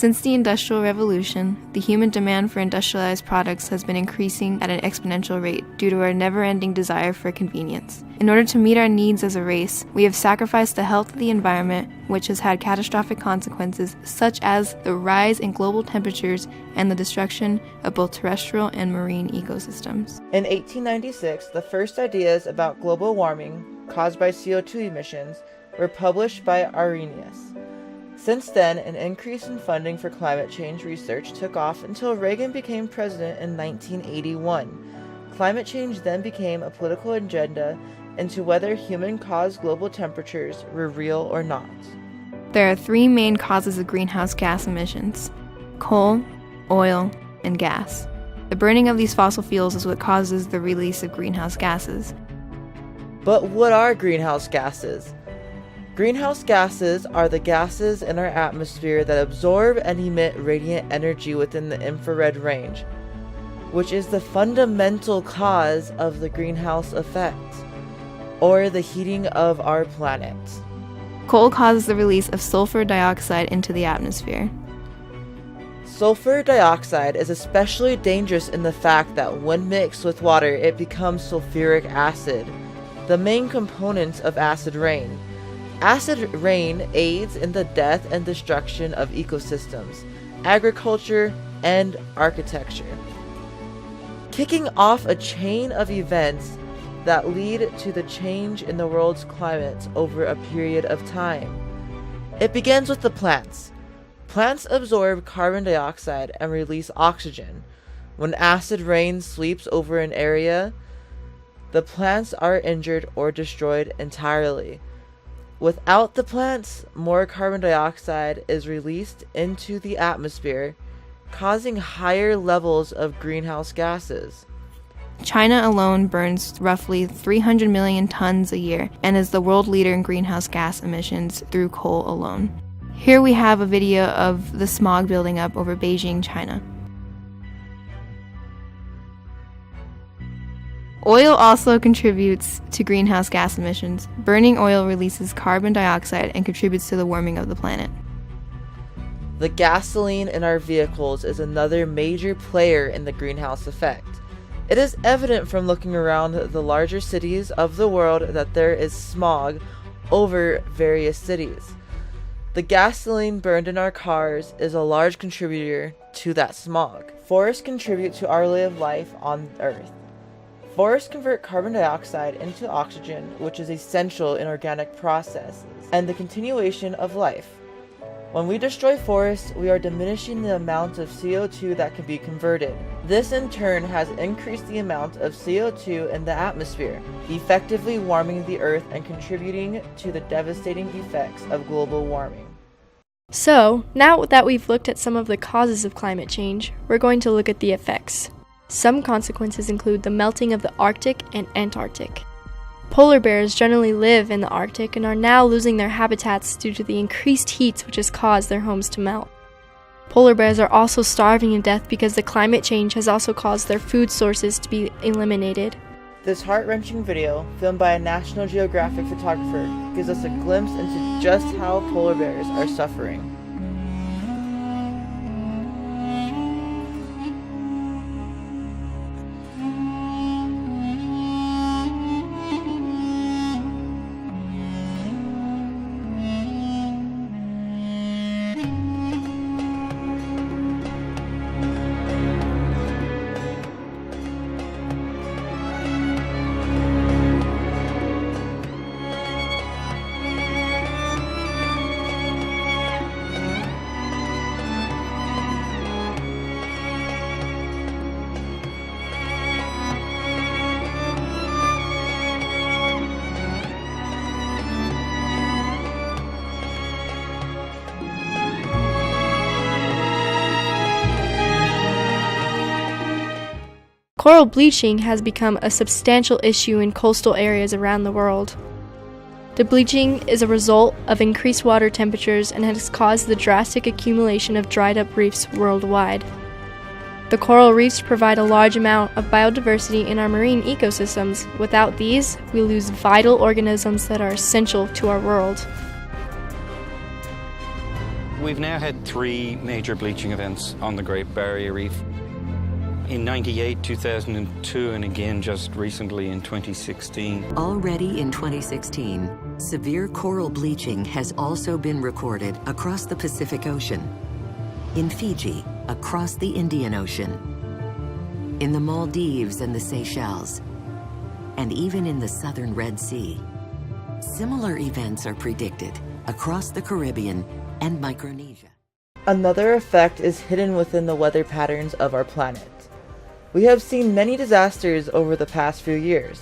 Since the Industrial Revolution, the human demand for industrialized products has been increasing at an exponential rate due to our never-ending desire for convenience. In order to meet our needs as a race, we have sacrificed the health of the environment, which has had catastrophic consequences such as the rise in global temperatures and the destruction of both terrestrial and marine ecosystems. In 1896, the first ideas about global warming caused by CO2 emissions were published by Arrhenius. Since then, an increase in funding for climate change research took off until Reagan became president in 1981. Climate change then became a political agenda into whether human-caused global temperatures were real or not. There are three main causes of greenhouse gas emissions: coal, oil, and gas. The burning of these fossil fuels is what causes the release of greenhouse gases. But what are greenhouse gases? Greenhouse gases are the gases in our atmosphere that absorb and emit radiant energy within the infrared range, which is the fundamental cause of the greenhouse effect, or the heating of our planet. Coal causes the release of sulfur dioxide into the atmosphere. Sulfur dioxide is especially dangerous in the fact that when mixed with water, it becomes sulfuric acid, the main component of acid rain. Acid rain aids in the death and destruction of ecosystems, agriculture, and architecture, kicking off a chain of events that lead to the change in the world's climate over a period of time. It begins with the plants. Plants absorb carbon dioxide and release oxygen. When acid rain sweeps over an area, the plants are injured or destroyed entirely. Without the plants, more carbon dioxide is released into the atmosphere, causing higher levels of greenhouse gases. China alone burns roughly 300 million tons a year and is the world leader in greenhouse gas emissions through coal alone. Here we have a video of the smog building up over Beijing, China. Oil also contributes to greenhouse gas emissions. Burning oil releases carbon dioxide and contributes to the warming of the planet. The gasoline in our vehicles is another major player in the greenhouse effect. It is evident from looking around the larger cities of the world that there is smog over various cities. The gasoline burned in our cars is a large contributor to that smog. Forests contribute to our way of life on Earth. Forests convert carbon dioxide into oxygen, which is essential in organic processes and the continuation of life. When we destroy forests, we are diminishing the amount of CO2 that can be converted. This in turn has increased the amount of CO2 in the atmosphere, effectively warming the Earth and contributing to the devastating effects of global warming. So, now that we've looked at some of the causes of climate change, we're going to look at the effects. Some consequences include the melting of the Arctic and Antarctic. Polar bears generally live in the Arctic and are now losing their habitats due to the increased heat which has caused their homes to melt. Polar bears are also starving to death because the climate change has also caused their food sources to be eliminated. This heart-wrenching video, filmed by a National Geographic photographer, gives us a glimpse into just how polar bears are suffering. Coral bleaching has become a substantial issue in coastal areas around the world. The bleaching is a result of increased water temperatures and has caused the drastic accumulation of dried up reefs worldwide. The coral reefs provide a large amount of biodiversity in our marine ecosystems. Without these, we lose vital organisms that are essential to our world. We've now had 3 major bleaching events on the Great Barrier Reef. In 98, 2002, and again just recently in 2016. Already in 2016, severe coral bleaching has also been recorded across the Pacific Ocean, in Fiji, across the Indian Ocean, in the Maldives and the Seychelles, and even in the southern Red Sea. Similar events are predicted across the Caribbean and Micronesia. Another effect is hidden within the weather patterns of our planet. We have seen many disasters over the past few years.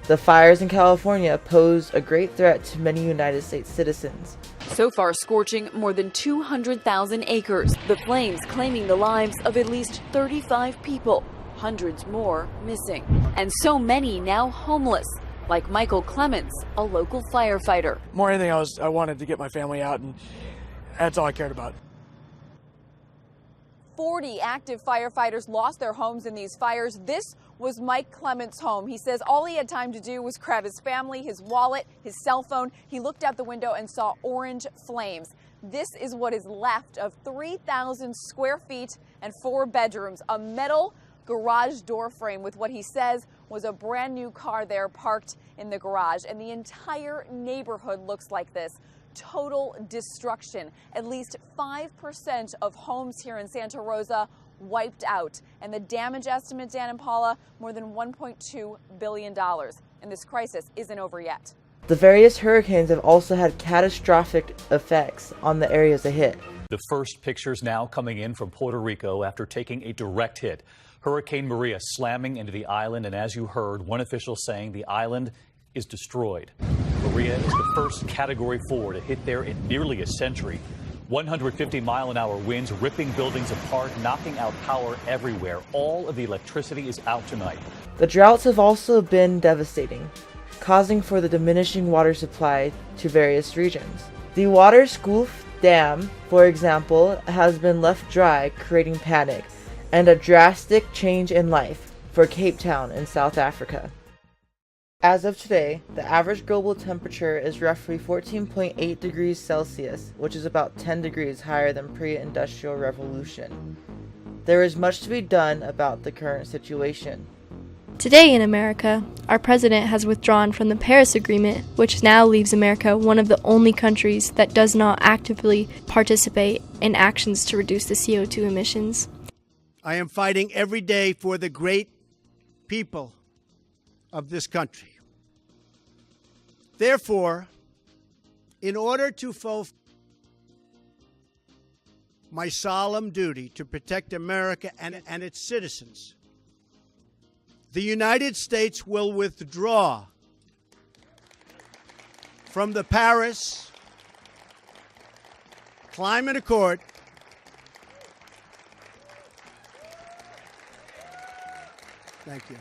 The fires in California pose a great threat to many United States citizens. So far scorching more than 200,000 acres, the flames claiming the lives of at least 35 people, hundreds more missing, and so many now homeless, like Michael Clements, a local firefighter. More than anything, I wanted to get my family out, and that's all I cared about. 40 active firefighters lost their homes in these fires. This was Mike Clements' home. He says all he had time to do was grab his family, his wallet, his cell phone. He looked out the window and saw orange flames. This is what is left of 3,000 square feet and 4 bedrooms, a metal garage door frame with what he says was a brand new car there parked in the garage. And the entire neighborhood looks like this. Total destruction. At least 5% of homes here in Santa Rosa wiped out. And the damage estimate, Dan and Paula, more than $1.2 billion. And this crisis isn't over yet. The various hurricanes have also had catastrophic effects on the areas they hit. The first pictures now coming in from Puerto Rico after taking a direct hit. Hurricane Maria slamming into the island, and as you heard, one official saying the island is destroyed. Maria is the first Category 4 to hit there in nearly a century. 150-mile-an-hour winds ripping buildings apart, knocking out power everywhere. All of the electricity is out tonight. The droughts have also been devastating, causing for the diminishing water supply to various regions. The Waterskoof Dam, for example, has been left dry, creating panic and a drastic change in life for Cape Town in South Africa. As of today, the average global temperature is roughly 14.8 degrees Celsius, which is about 10 degrees higher than pre-industrial revolution. There is much to be done about the current situation. Today in America, our president has withdrawn from the Paris Agreement, which now leaves America one of the only countries that does not actively participate in actions to reduce the CO2 emissions. I am fighting every day for the great people of this country. Therefore, in order to fulfill my solemn duty to protect America and its citizens, the United States will withdraw from the Paris Climate Accord. Thank you.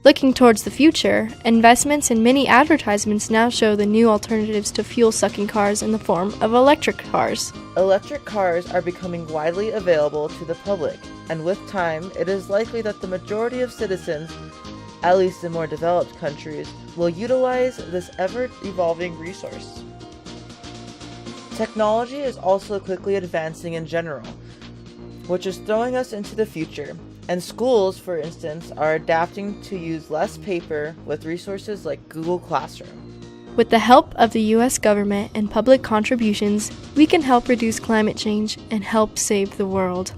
Looking towards the future, investments and many advertisements now show the new alternatives to fuel-sucking cars in the form of electric cars. Electric cars are becoming widely available to the public, and with time, it is likely that the majority of citizens, at least in more developed countries, will utilize this ever-evolving resource. Technology is also quickly advancing in general, which is throwing us into the future. And schools, for instance, are adapting to use less paper with resources like Google Classroom. With the help of the U.S. government and public contributions, we can help reduce climate change and help save the world.